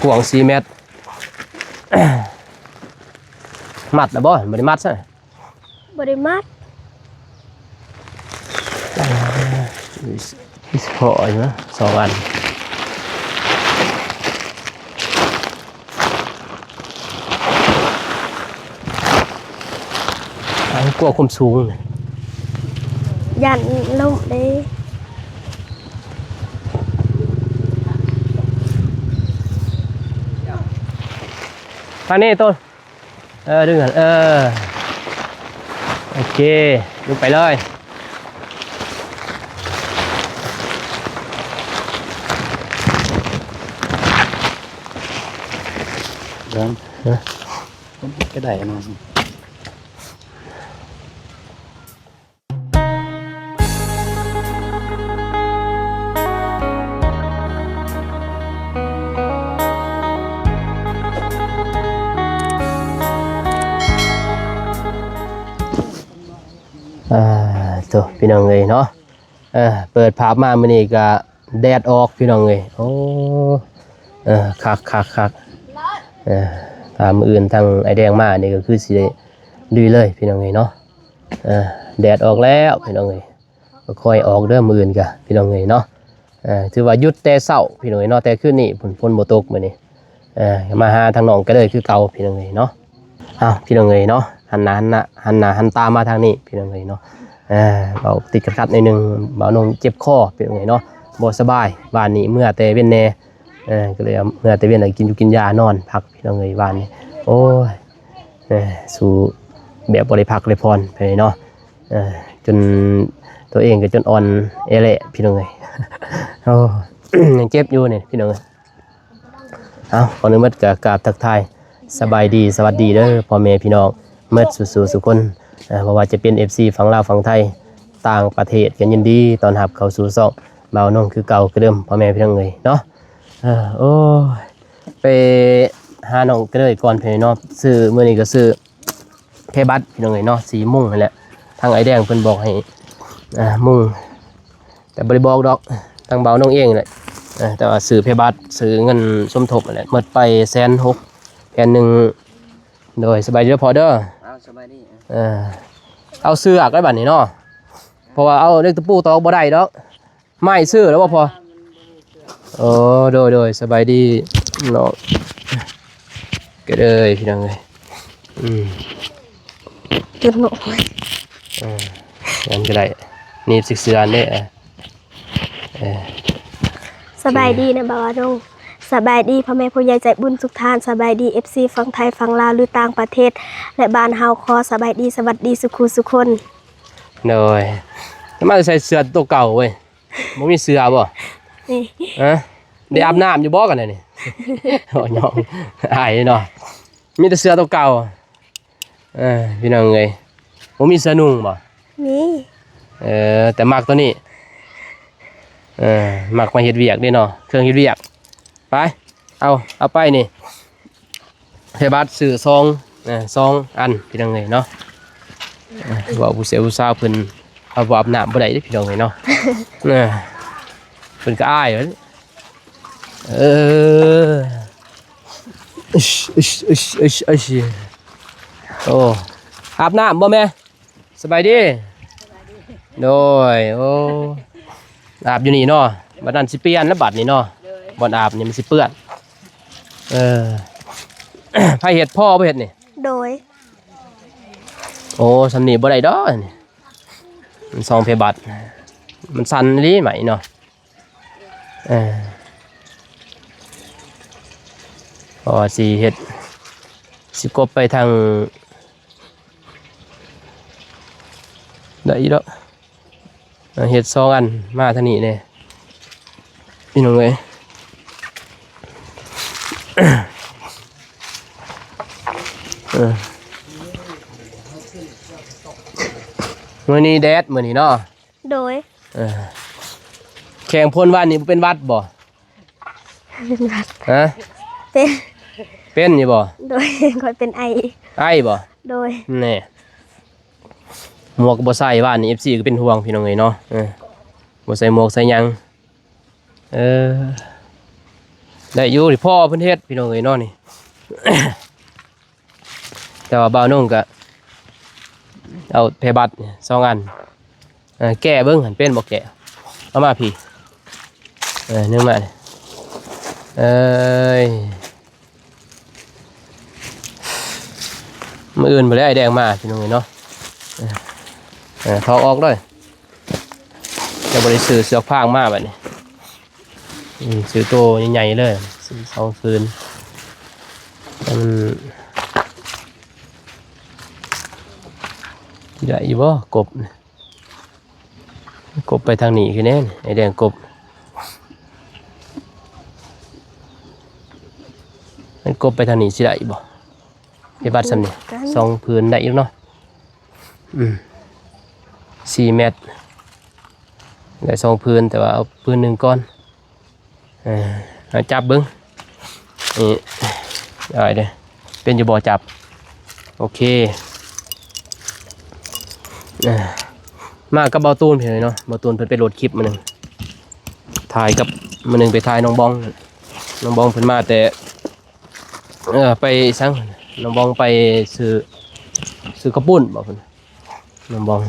กวาง4 เมตรมัดนะบ่ไม่ได้มัดใช่บ่ได้มัดพออยู่นะ2 อันกลัวความสูงยันลมเด้ทางนี้ต้นดึงกันโอเคดึงไปเลยเดินก็ได้นะตัวพี่น้องเลยเนาะเปิดภาพมามื้อนี้ก็แดดออกพี่น้องเลยโอ้คักตามอื่นทางไอแดงมานี่ก็คือสิได้ลุยเลยพี่น้องเลยเนาะแดดออกแล้วพี่น้องเลยก็ค่อยออกเด้อมื้ออื่นก็พี่น้องเลยเนาะถือว่าหยุดแต่เช้าพี่น้องเลยเนาะแต่คืนนี้ฝนบ่ตกมื้อนี้มาหาทางน้องก็เลยคือเก่าพี่น้องเลยเนาะพี่น้องเลยเนาะหันตามาทางนี้พี่น้องเลยเนาะเบาติดขัดในนึงเบานงเจ็บคอพี่น้องเลยเนาะบ่สบายบ้านนี้เมื่อแต่เว้นแน่ก็เลยเมื่อแต่เว้นกินอยู่กินยานอนพักพี่น้องเลยบ้านนี้โอ้ยสู่แบบบริพักเลยพรไปเนาะจนตัวเองก็จนอ่อนเอเละพี่น้องเลยโอ้ยังเจ็บอยู่เนี่ยพี่น้องเลยก่อนอื่นมัดกับกราบทักทายสบายดีสวัสดีเด้อพ่อแม่พี่น้องเมื่อสู่สุคนเพราะว่าจะเป็น FC ฝั่งลาวฝั่งไทยต่างประเทศกันยินดีตอนรับเข้าสู่ซ่องเบาน้องคือเก่าคือเดิมพ่อแม่พี่น้องเลยเนาะโอ้ไปหาน้องก็เลยก่อนเพเนาะซื้อมื้อนี้ก็ซื้อแค่บัตรพี่น้องเลยเนาะสีมุ่งนั่นแหละทางไอแดงเพิ่นบอกให้มุ่งแต่บ่ได้บอกดอกทางเบาน้องเองแหละแต่ว่าซื้อเพบัตรซื้อเงินสมทบนั่นแหละหมดไป160,000แผ่นนึงโดยสบายดีพอเด้อสบายดีเอาเสื้อก็บัดนี้เนาะเพราะว่าเอาเล็กตะปูตอกบ่ได้ดอกไม่ซื้อแล้วบ่พอโดยสบายดีเนาะก็เลยพี่น้องเลยจุดหนกงั้นก็ได้นี่ศึกษาเนี่ยสบายดีนะบ่าวดงสบายดีพ่อแม่ผู้ใหญ่ใจบุญทุกท่านสบายดี FC ฝั่งไทยฝั่งลาวหรือต่างประเทศและบ้านเฮาขอสบายดีสวัสดีสุขุสุคนเลยมาใส่เสื้อตัวเก่าเว้ยบ่มีเสื้อบ่นี่ได้อาบน้ำอยู่บ่กันนี่โอ้ยองอายเนาะมีแต่เสื้อตัวเก่าพี่น้องเอ้ยบ่มีเสื้อนุ่งบ่มีแต่มักตัวนี้มักมาเฮ็ดเวียกนี่เนาะเครื่องเฮ็ดเวียกไปเอาไปนี่ให้บัตรซื้อ2 อันพี่น้องเอ้ยเนาะว่าผู้เสียผู้สาวเพิ่นเอาบ่อาบน้ำบ่ได้เด้พี่น้องเอ้ยเนาะเพิ่นก็อายโอ้อาบน้ำบ่แม่สบายดีโดยโอ้อาบอยู่นี่เนาะบัดนั้นสิเปลี่ยนแล้วบัดนี้เนาะบ่อาบนี่มันสิเปื้อนไผเฮ็ดพ่อบ่เฮ็ดนี่โดยโอ้สำนีบ่ได้ดอกนี่มัน2 เพบัตรมันสั่นลีไหมเนาะพอสิเฮ็ดสิกบไปทางได้อีกแล้วเฮ็ด2 อันมาทางนี้เนี่ยพี่น้องเอ้ยมื้อนี้แดดมื้อนี้เนาะโดยแข่งพ่นวันนี้เป็นวัดบ่เป็นวัดเป็นอยู่บ่โดยค่อยเป็นไอบ่โดยแน่หมวกบ่ใส่บ้านนี่ FC ก็เป็นห่วงพี่น้องเอ้ยเนาะบ่ใส่หมวกใส่หยัง ได้อยู่ที่พ่อเพิ่นเฮ็ดพี่น้องเอ้ยเนาะนี่ แต่ว่าบ่าวนุ่งก็เอาเพบัตร2อันแก้เบิ่งหันเป็นบ่แก้เอามาพี่นึงมานี่เอ้ยมื้ออื่นบ่ได้ไอ้แดงมาพี่น้องเอ้ยเนาะถอดออกด้วยจะบ่ได้ซื้อเสื้อผ้ามาบัดนี้ซื้อโตใหญ่ๆเลยซื้อ2คืนมันใหญ่อยู่บ่กบไปทางนี้คือแน่นไอ้แดงกบมันกบไปทางนี้สิได้บ่ไปบัดซำนี่2พื้นได้อยู่เนาะ4 เมตรได้2พื้นแต่ว่าเอาพื้นหนึ่งก้อนเอาจับเบิ้งนี่ได้เด้เป็นอยู่บ่อจับโอเคมากับเบาตูนเพิ่นเนาะเบาตูนเพิ่นไปโหลดคลิปมาหนึ่งถ่ายกับมาหนึ่งไปถ่ายน้องบองเพิ่นมาแต่ไปสังน้องบองไปซื้อกระปุ้นบอกเพิ่นน้องบอง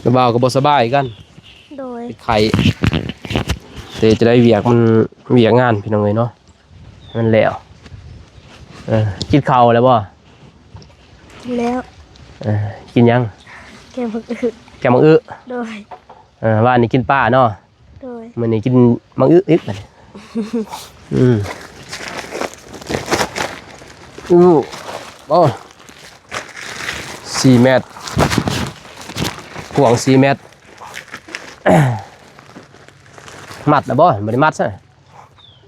แล้วบ่าวก็บ่สบายกัน โดย เป็นไข่แต่จะได้เวียกงานพี่น้องเลยเนาะมันแล้วกินข้าวแล้วบ่ แล้ว กินยัง แกมักอึ แกมังอึ โดย ว่านี่กินป้าเนาะ โดย มื้อนี้กินมังอึอีกบัดนี้โอ้4 เมตรกว้าง4 เมตรมัดนะบ่บ่ได้มัดซะ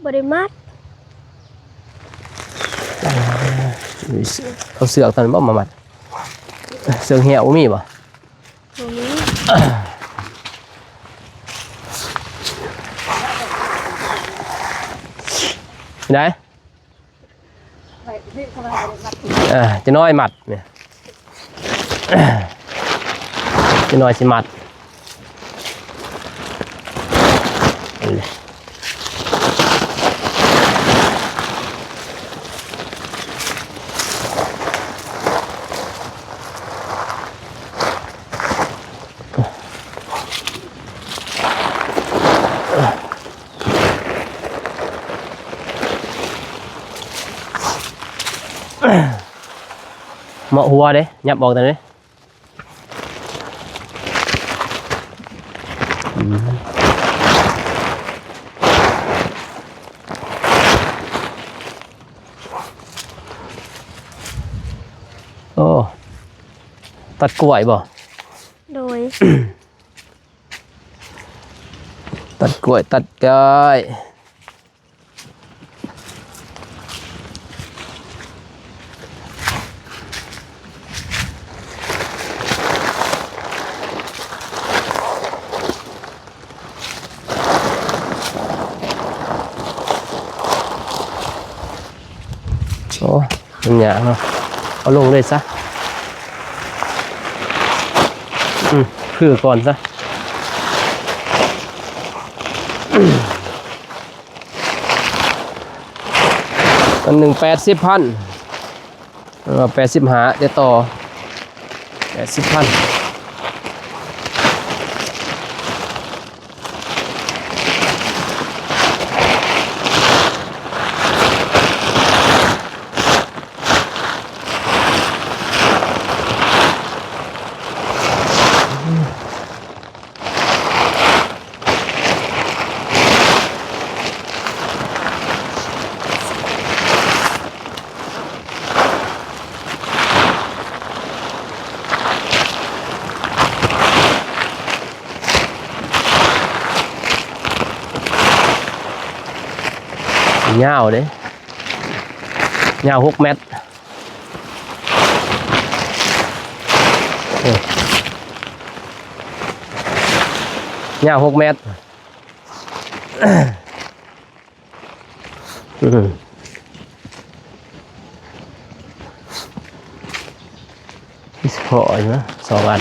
บริมาตร เอาเสือกตอนนั้นบ่มามัดเสือกเหี่ยวมีบ่ ตรงนี้ ได้จะน้อยหมัดเนี่ยจะน้อยสิหมัดเหมาะหัวเด้ยับบอกแต่เด้โอ้ตัดกล้วยบ่ โดย ตัดกล้วยตัดก้อยโอ้มันหยาบเนาะเอาลงเลยซะคือก่อนซะอันหนึ่ง80,00080หาเดี๋ยวต่อ80,000ยาวเด้ยาว6 เมตรยาว6 เมตรพออยู่นะ2 อัน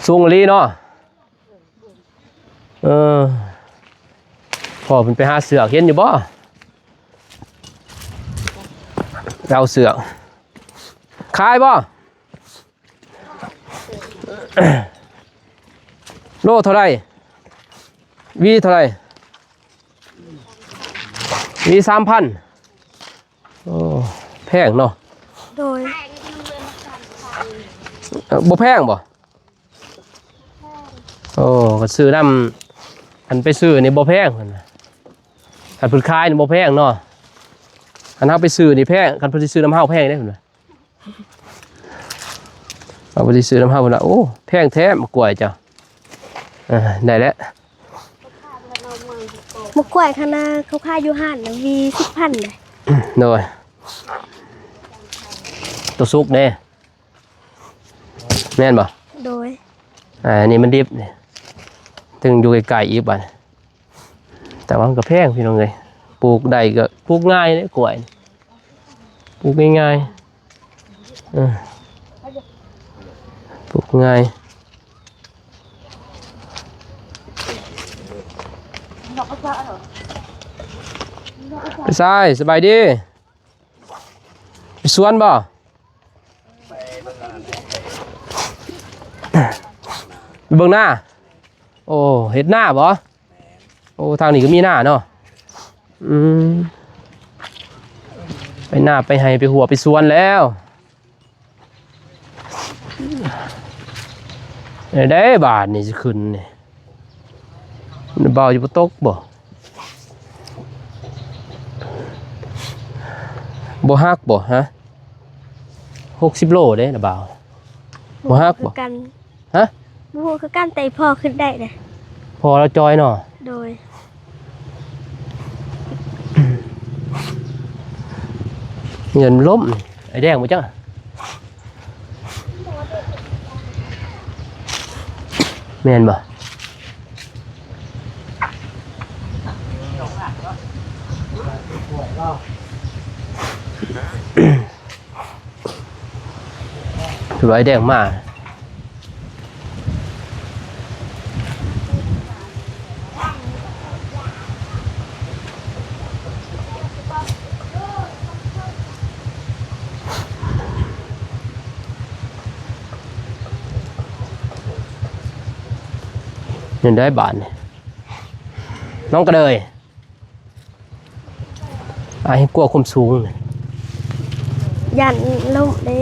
สูงลีเนาะพอมันไปหาเสือกเห็นอยู่บ่เอาเสือกขายบ่โลเท่าไรวีเท่าไรวี3,000โอ้แพงเนาะ โดย บ่แพงบ่โอ้ก็ซื้อน้ำอันไปซื้อนี่บ่แพงอันเพิ่นขายนี่บ่แพงเนาะอันเฮาไปซื้อนี่แพงคันเพิ่นสิซื้อน้ำเฮาแพงได้เพิ่นว่าเอาไปซื้อน้ำเฮาเพิ่นว่าโอ้แพงแท้มากล้วยจ้ะได้แล้ว มะกล้วยคณะเขาขายอยู่ห้านน่ะวี10,000เลย โดยตัวซุกเด้แม่นบ่ โดย อันนี้มันดิบนี่ถึงอยู่ไกลๆอีกบัดแต่ว่ามันก็แพงพี่น้องเอ้ยปลูกได้ก็ปลูกง่ายเด้กล้วยปลูกง่ายๆปลูกง่ายไปซ้ายสบายดีไปสวนบ่ไปเบิ่งหน้าโอ้เฮ็ดหน้าบ่โอ้ทางนี้ก็มีหน้าเนาะไปหน้าไปให้ไปหัวไปสวนแล้วได้บาทนี่จะขึ้นนี่มันเบาอยู่บ่ตกบ่ฮักบ่ฮะ60 โลเด้นะบ่าวบ่ฮักบ่ กัน ฮะ บ่ฮู้คือกันแต่พอขึ้นได้เด้ พอแล้วจอยเนาะ โดย เงินล้มไอ้แดงบ่จังแม่นบ่ถือว่าไอ้แดงมาเงินได้บาทนี่น้องกระเดยไอ้กลัวความสูง ยันล่มเด้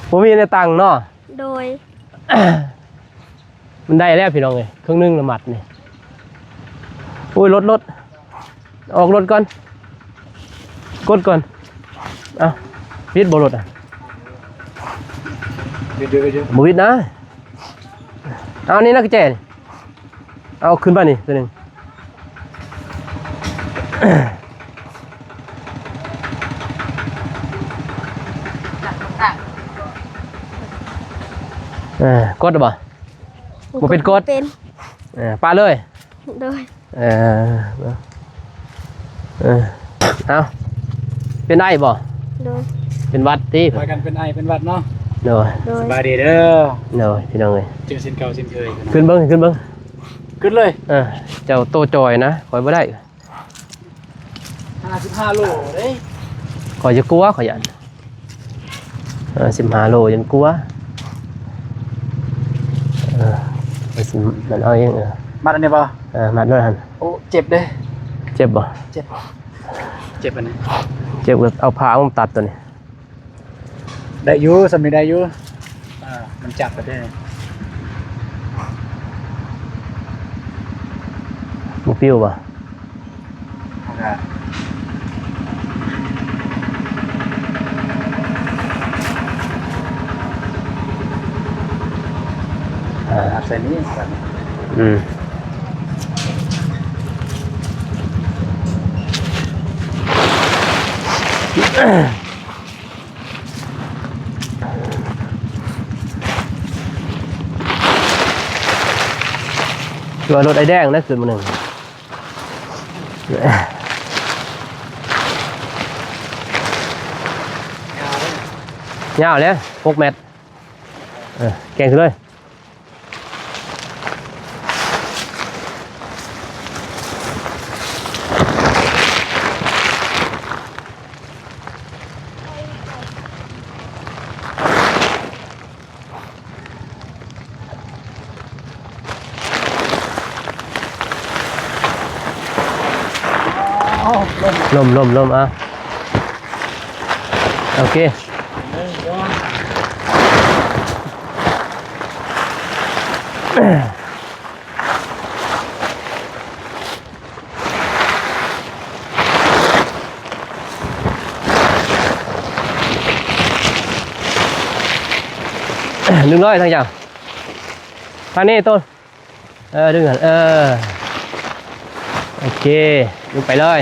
ผมมีในตังค์เนาะ โดย มันได้แล้วพี่น้องเลยเครื่องนึ่งละหมัดนี่อุ้ยรถออกรถก่อนกดก่อนเอาพิดบรถอ่ะ เดี๋ยว บวิดนะเอานี่นักแจนี่เอาขึ้นไปนี่ตัวหนึ่งกดหรือเปล่า บ่เป็นกฎ เป็น ปลาเลย โดย เอาเป็นได้บ่ โดย เป็นวัดที่ ไปกันเป็นไอเป็นวัดเนาะ เนย โดย สบายดีเด้อ เนยพี่น้องเลย เจอสินเก่าสินเคย ขึ้นเบิ้ง ขึ้นเลย เจ้าโตจอยนะคอยบ่ได้ 55 โลเด้ คอยจะกลัวขยัน15 โลยันกลัวมันเอาเองมัดอันนี้บ่ มัดด้วยหัน โอ้เจ็บเด้ เจ็บบ่ เจ็บอันนี้ เจ็บก็เอาผ้ามาตัดตัวนี้ ได้อยู่สำนึกได้อยู่มันจับไปได้ มันปิ้วบ่ใส่นี้แบบ เ ตัวรถไอ้แดงนะขึ้นมาหนึ่งยาวเลย6 เมตรแกงขึ้นเลยลมอ่ะโอเคดึงเลยทั้งอย่างทางนี้ต้นดึงหันโอเคดึงไปเลย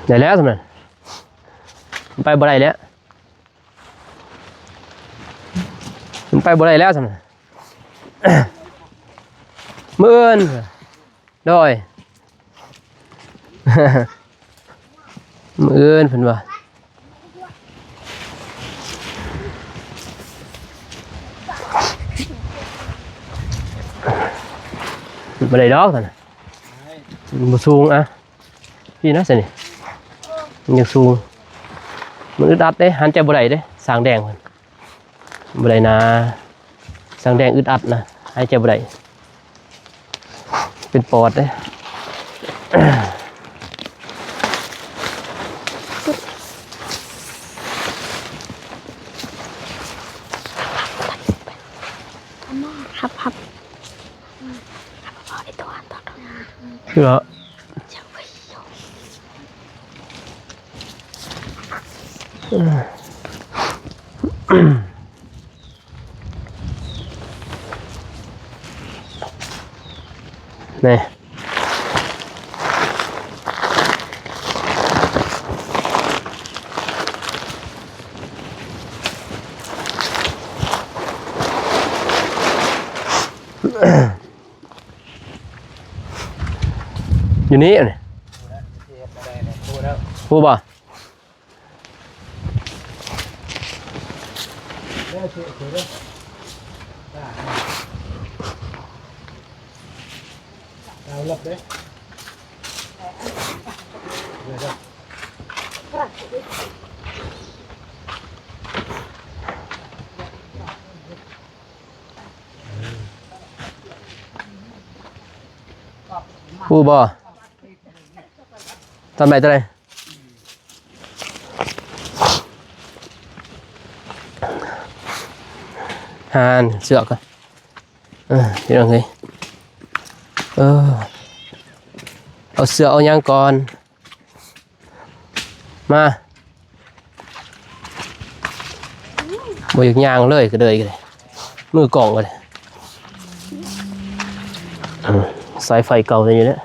ได้แล้วสำนักไปบ่ได้แล้วไปบ่ได้แล้วสำนักมื้ออื่นโดย มื้ออื่นเพิ่นว่าบ่ได้ดอกสำนักบ่สูงอ่ะพี่นะสินี่มันยังสูงมันอึดอัดเด้หันใจบ่ได้เด้สางแดงมันบ่ได้นะสางแดงอึดอัดนะหายใจบ่ได้เป็นปอดเด้ครับคือเหรอนี่อยู่นี่เนี่ยพูดป่ะพูดป่ะทำไรตัวไหนหานเสือกก่อนเดี๋ยวไงเอาเสือเอายางก่อนมาบอยากยางเลยก็เลยมือกล่องเลยสายไฟเก่าอยู่เนี่ย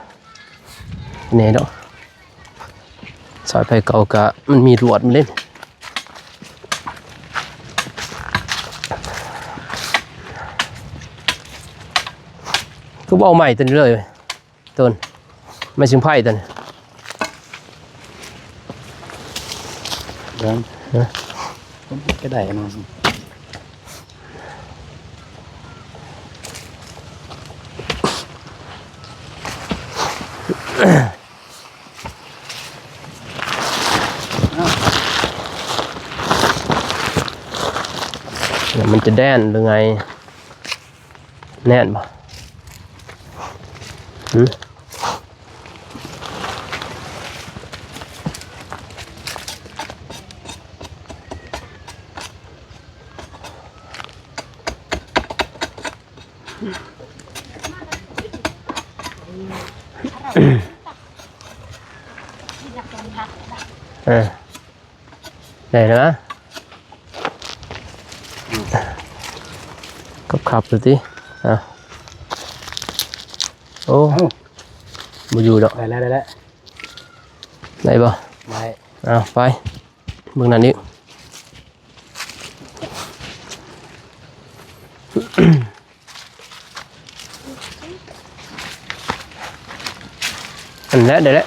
เนี่ยเนาะสายไฟเก่ากะมันมีรวดมันเล่นก็เอาใหม่ตัวนี้เลยต้นไม่ชิงไพ่ตัวนี้ก็ได้นะมันจะแด่นหรือไงแน่นป่ะ ได้นะขับดูสิอ่ะโอ้ เอ้า บ่อยู่ดอก ได้แล้วได้แล้ว ได้บ่ ได้ เอาไปเบิ่งนั่นนี่ อันนั้นได้แล้ว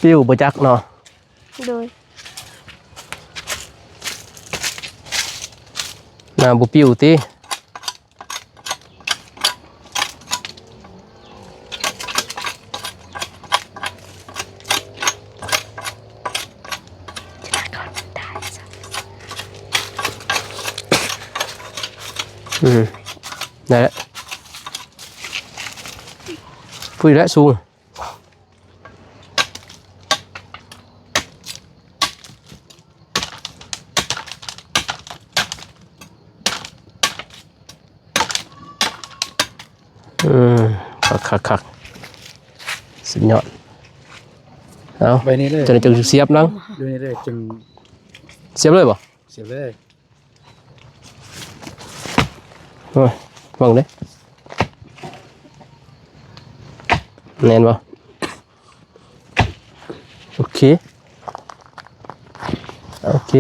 ปิ้วบ่จักเนาะ โดย น้ำบ่ปิ้วติได้แล้วพูดแล้วสูงคักสุดยอดเอา ไปนี่เลย จะได้จึงเสียบนัง ดูนี่เลยจึง เสียบเลยบ่ เสียบเลย โอ้ยฟังเด้แน่นบ่โอเคโอเค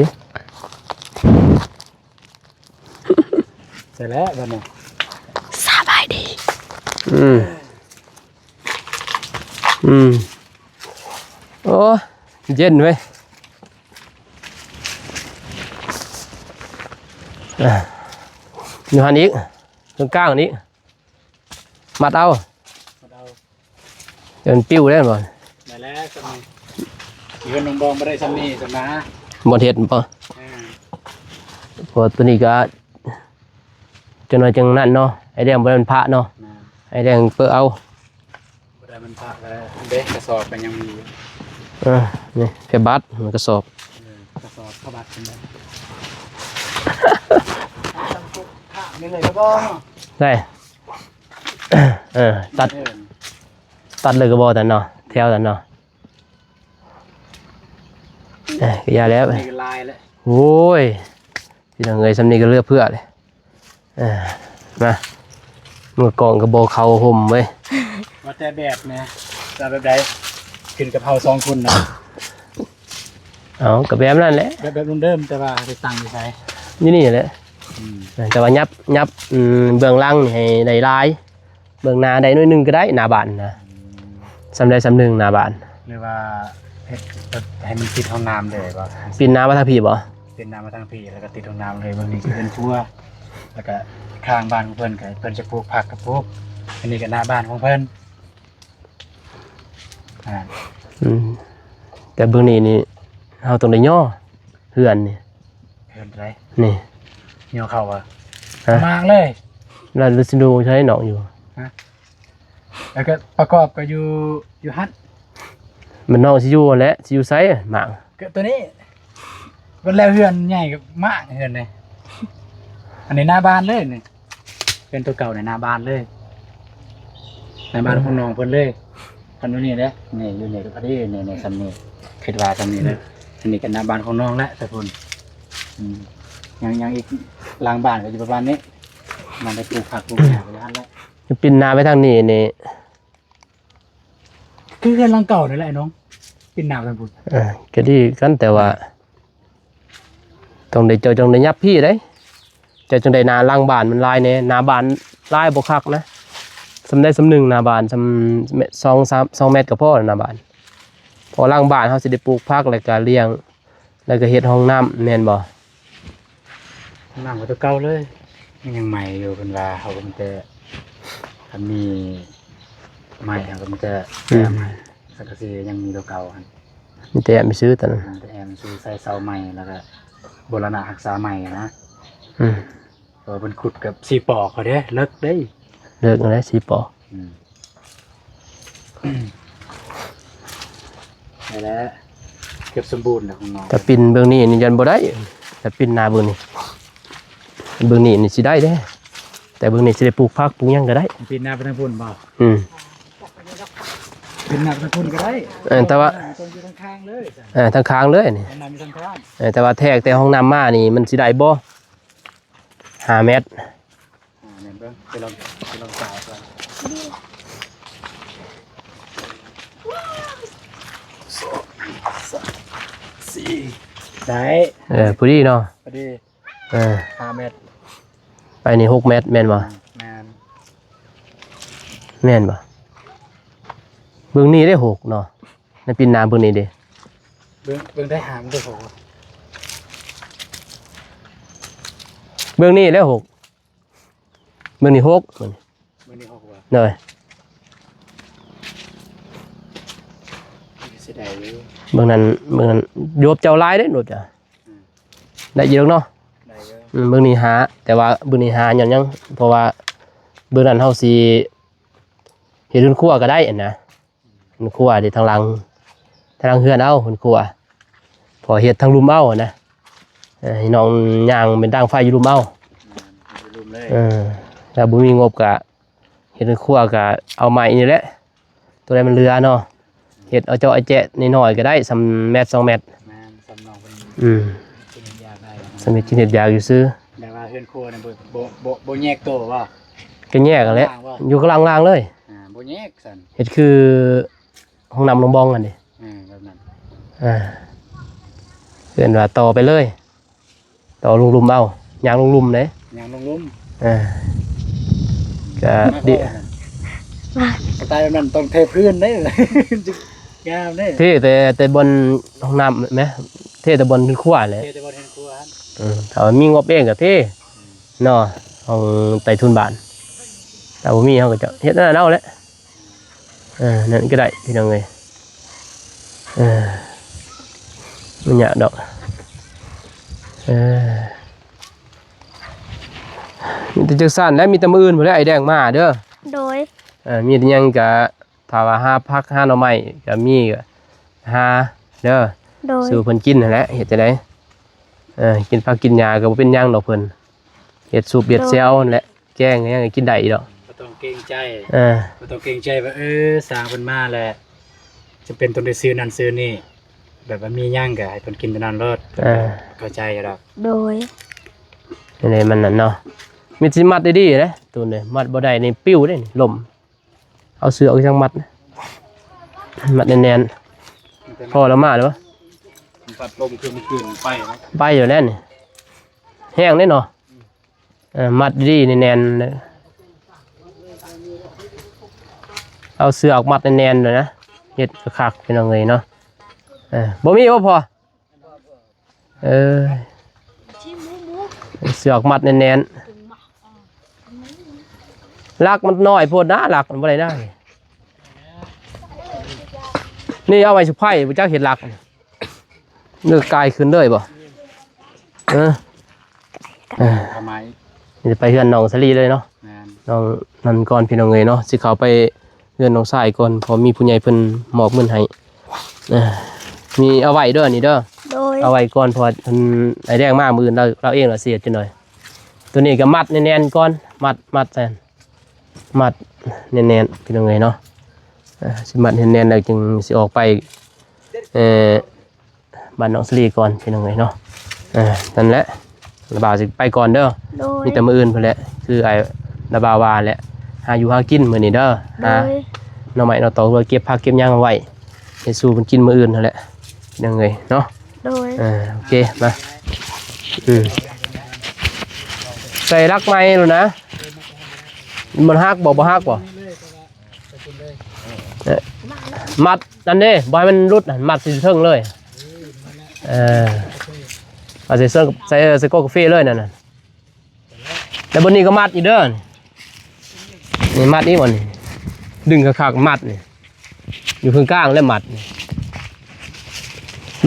เสร็จแล้วบัดนี้ สบายดี อืมโอ้เย็นเว้ยอยู่หันอีกตรงกลางอันนี้มัดเอา มาเอา เดี๋ยวมันปิ้วได้บ่ ได้แล้วสำนี้อีกคนน้องบองบ่ได้สำนี้สำนะ บ่เฮ็ดบ่ อ่า เพราะตัวนี้ก็จังหน่อยจังนั้นเนาะไอ้แดงบ่ได้มันพระเนาะ นะ ไอ้แดงเปิ้นเอา บ่ได้มันพักแล้วเด็กกระสอบกันยังมีอยู่ นี่แค่บัตรมันก็สอบ กระสอบเข้าบัตรกันเลยนี่เลยก็ ได้ตัดเลยก็บ่แต่เนาะแถวแต่เนาะก็ยาแล้ว นี่ก็ลายแล้ว โอ้ยพี่น้องเอ้ยสำนี้ก็เลือกเพื่อเลยมาเมื่อกองกระโบเขาห่มเว้ย ว่าแต่แบบเนี่ยจะแบบใดขึ้นกับเฮา2คนนะ เอากับแบบนั้นแหละ แบบเดิมแต่ว่าไปตั้งอยู่ไส นี่แหละแต่ว่ายับเบื้องหล่างนี่ให้ได้ลายเบื้องหน้าได้น้อยหนึงก็ได้หน้าบ้านนะสำได้สำหนึงหน้าบ้าน หรือว่าเฮ็ดแบบให้มันติดห้องน้ำเลยว่า ปีนน้ำมาทางพี่บ่ เป็นน้ำมาทางพี่แล้วก็ติดห้องน้ำเลยบางทีก็เป็นครัวแล้วก็ข้างบ้านของเพิ่นก็เพิ่นจะปลูกผักกับปลูกอันนี้ก็หน้าบ้านของเพิ่น แต่เบื้องนี้นี่เราต้องได้ย่อเฮือนนี่ เพิ่นไร นี่ เหี่ยวเข้าอ่ะ ฮะ มากเลย เราดูสิดูใช้หนองอยู่ แล้วก็ประกอบก็อยู่ฮัท มันน้องสิอยู่นั่นแหละสิอยู่ไสหมาง ก็ตัวนี้ก็แล้วเฮือนใหญ่กับมากเฮือนเลยอันนี้หน้าบ้านเลยนี่เป็นตัวเก่าในหน้าบ้านเลยหน้าบ้านของน้องเพิ่นเลยคันนี้เด้อนี่อยู่นี่ก็พอดีนี่ในซัมนี่คิดว่าซัมนี่เลยอันนี้ก็หน้าบ้านของน้องแล้วแต่เพิ่นยังอีกหลังบ้านก็อยู่ประมาณนี้มันไปปลูกผักปลูกหญ้าไปแล้วแล้ว ปินหน้าไปทางนี้นี่ คือเฮือนหลังเก่านี่แหละไอ้น้องปินหน้ากันพุ่น ก็ดีกันแต่ว่าต้องได้เจอจังได้ยับพี่เด้เจอจังได้หน้าหลังบ้านมันลายแน่หน้าบ้านลายบ่คักนะสำได้สำหนึงหน้าบ้านสำ2 เมตรก็พอหน้าบ้านพอหลังบ้านเฮาสิได้ปลูกผักแล้วก็เลี้ยงแล้วก็เฮ็ดห้องน้ำแม่นบ่ น้ำก็ตัวเก่าเลยยังใหม่อยู่เป็นว่าเขาก็มันจะทำมีใหม่เขาก็มันจะแก้ใหม่สักกะสียังมีตัวเก่าอัน มีแต่ไปซื้อตอนนั้น แต่แอมซื้อใส่เสาใหม่แล้วก็โบราณรักษาใหม่นะ อืม เพราะมันขุดกับสีปอกเขาเด้เลิกได้ เลิกแล้วสิปอ อืม ได้แล้วเกือบสมบูรณ์แล้วของน้อง แต่ปินเบื้องนี้นี่ยันบ่ได้แต่ปินหน้าเบื้องนี้เบื้องนี้นี่สิได้เด้แต่เบื้องนี้สิได้ปลูกผักปลูกหยังก็ได้ ปีนหน้าไปทางพุ่นบ่ อืม ปีนหน้าไปทางพุ่นก็ได้ แต่ว่า ตรงอยู่ข้างๆเลย ทางค้างเลยนี่ ห้องน้ำอยู่ข้าง แต่ว่าแทกแต่ห้องน้ำมานี่มันสิได้บ่5 เมตร ๆเนี่ยเบิ่งไปลองจ่ายก่อนได้ พอดีเนาะ พอดี 5 เมตร ไปนี่6 เมตรแม่นบ่ แม่น แม่นบ่เบื้องนี้ได้6เนาะในปินน้ำเบื้องนี้เด้ เบิ่งได้หามได้โห เบื้องนี้ได้6เบื้องนี้6มัน มื้อนี้6ว่า เด้อ สิได้อยู่ เบื้องนั้นโยบเจ้าลายได้โดดจ้ะได้เยอะเนาะ ได้เยอะ เบื้องนี้หาแต่ว่าเบื้องนี้หาหยังเพราะว่าเบื้องนั้นเฮาสิเฮ็ดเรือนครัวก็ได้อันนะเรือนครัวที่ทางหลังเฮือนเอาเรือนครัวพอเฮ็ดทางลุมเอาอะนะให้น้องย่างเป็นดังไฟอยู่ลุมเอา รุมเลย ถ้าบ่มีงบก็เฮ็ดเรือนครัวก็เอาไม้นี่แหละตัวใดมันเหลือเนาะเฮ็ดเอาเจาะไอ้แจ๊ะน้อยๆก็ได้3 เมตร 2 เมตร แม่นสำนองเป็น กิน อยากได้ สมิทกินเฮ็ดยากอยู่ซื้อ แต่ว่าเฮือนครัวเนี่ยบ่แยกโตวว่า ก็แยกกันแหละอยู่ข้างล่างๆเลย บ่แยกสั่น เฮ็ดคือห้องน้ำลงบองกันดิ แบบนั้น เพื่อนว่าต่อไปเลยต่อลุมเอายางลุมเลย ยางลงลุ่ม ก็ดิ สไตล์แบบนั้นต้องเทพื้นได้จึงงามได้ เท่แต่บนห้องน้ำไหมเท่แต่บนเป็นขั้วเลย เทแต่บ่เฮือนครัวหั่น ถ้าว่ามีงบเองก็เท่เนาะห้องไต่ทุนบ้านแต่บ่มีเขาก็จะเฮ็ดนั่นเอาแหละนั่นก็ได้พี่น้องเอ้ยมันยากดอกมีแต่จักสั่นและมีแต่มื้ออื่นพุ่นแหละไอ้แดงมาเด้อ โดย มีแต่หยังก็ถ้าว่าหาผักหาหน่อไม้ก็มีก็หาเด้อ โดย สู่เพิ่นกินนั่นแหละเฮ็ดจังได๋กินผักกินหญ้าก็บ่เป็นหยังดอกเพิ่นเฮ็ดซุปเฮ็ดแซวนั่นแหละแกงหยังก็กินได้ดอก บ่ต้องเกรงใจ เออ บ่ต้องเกรงใจว่าสร้างเพิ่นมาแล้วจะเป็นต้องได้ซื้อนั่นซื้อนี่แบบว่ามีหยังก็ให้เพิ่นกินแต่นั้นรอดเข้าใจอยู่ดอก โดย นี่มันนั่นเนาะมีสิมัดได้ดีเด้ตัวนี้มัดบ่ได้นี่ปิ้วเด้นี่ล่มเอาเสือออกจังมัดนะมัดแน่นๆพอแล้วมาเด้อ ปัดลมคือมันขึ้นไปนะ ไปอยู่แล้วนี่แห้งได้เนาะมัดดีแน่นๆเลยเอาเสือออกมัดแน่นๆเลยนะเฮ็ดคักๆเป็นเอาไงเนาะบ่มีบ่พอเสือออกมัดแน่นๆลักมันน้อยโพดนะลักมันบ่ได้นะนี่เอาไว้สุไผ่บ่จักเฮ็ดลักเนื้อกายขึ้นเลยบ่ทำไม นี่ไปเฮือนน้องสลีเลยเนาะ แม่น น้องนั่นก่อนพี่น้องเอ๋ยเนาะสิเขาไปเฮือนน้องชายก่อนพอมีผู้ใหญ่เพิ่นมอบเงินให้มีเอาไว้เด้อนี่เด้อ โดย เอาไว้ก่อนเพอเพิ่นไอ้แดงมามื้ออื่นเราเองล่ะเสียจังหน่อยตัวนี้ก็มัดแน่นๆก่อนมัดแซ่นมัดแน่นๆพี่น้องเอ๋ยเนาะสิมัดแน่นๆแล้วจึงสิออกไปบ้านน้องสลีก่อนพี่น้องเอ๋ยเนาะนั่นแหละระบาวสิไปก่อนเด้อ โดย มีแต่มื้ออื่นเพิ่นแหละคือไอ้ระบาวาแหละหาอยู่หากินมื้อนี้เด้อ โด หาย หน่อไม้หน่อตอเพื่อเก็บผักเก็บหยังเอาไว้ให้สู่มันกินมื้ออื่นนั่นแหละพี่น้องเอ๋ยเนาะ โดย โอเคมาใส่รักไม้แล้วนะมันฮักบ่ฮักบ่มัดนั่นเด้บ่ให้มันรุดมัดสิเทิงเลยเอาใส่เสื้อใส่โกกาแฟเลยนั่นน่ะแล้วบนนี้ก็มัดอีกเด้อนี่มัดนี่บ่นี่ดึงคักๆมัดนี่อยู่ข้างกลางแล้วมัดนี่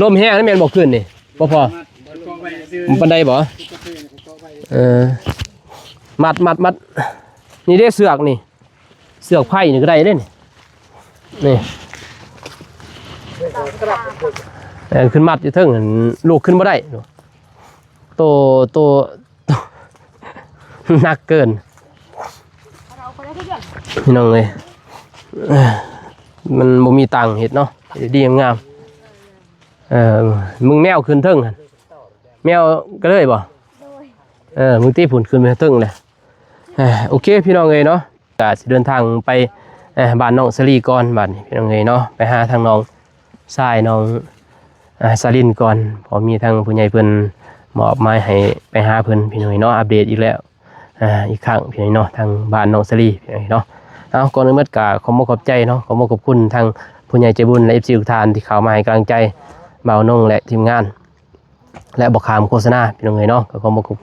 ลมแห้งแล้วแม่นบ่ขึ้นนี่บ่พอมันปานใดบ่มัดนี่ได้เสือกนี่เสือกไผ่นี่ก็ได้เด้นี่ นี่ขึ้นมัดอยู่เทิงหั่นลูกขึ้นบ่ได้โตโตหนักเกินพี่น้องเลยมันบ่มีตังค์เฮ็ดเนาะดีงามมึงแมวขึ้นเทิงหั่นแมวก็เลยบ่มึงตีผุนขึ้นไปเทิงเลยโอเคพี่น้องเลยเนาะก็สิเดินทางไปบ้านน้องสลีก่อนบ้านนี้พี่น้องเลยเนาะไปหาทางน้องชายน้องสลินก่อนพอมีทางผู้ใหญ่เพิ่นมอบหมายให้ไปหาเพิ่นพี่น้องเนาะอัปเดตอีกแล้วอีกครั้งพี่น้องเนาะทางบ้านน้องสลีพี่น้องเนาะเอาก่อนอื่นก็ขอขอบใจเนาะขอบคุณทางผู้ใหญ่ใจบุญและ FC ทุกท่านที่เข้ามาให้กำลังใจบ่าวนงและทีมงานและบอกขามโฆษณาพี่น้องเนาะก็ขอบ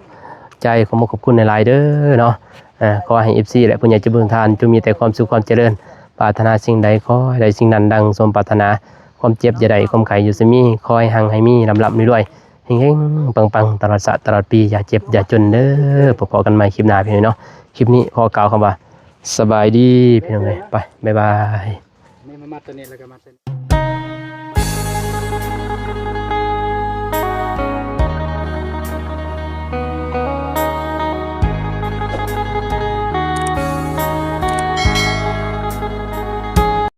ใจขอบคุณในไลน์เด้อเนาะขอให้ FC และผู้ใหญ่ใจบุญทานจงมีแต่ความสุขความเจริญปรารถนาสิ่งใดขอให้ได้สิ่งนั้นดังสมปรารถนาความเจ็บอย่าได้ความไข้อยู่ซะมีคอยหังให้มีลำรวยเฮงๆปังๆตลอดตลอดปีอย่าเจ็บอย่าจนเด้อพบกันใหม่คลิปหน้าพี่น้องเนาะคลิปนี้ขอกล่าวคำว่าสบายดีพี่น้องไปบ๊ายบาย นี่มาตัวนี้แล้วก็มา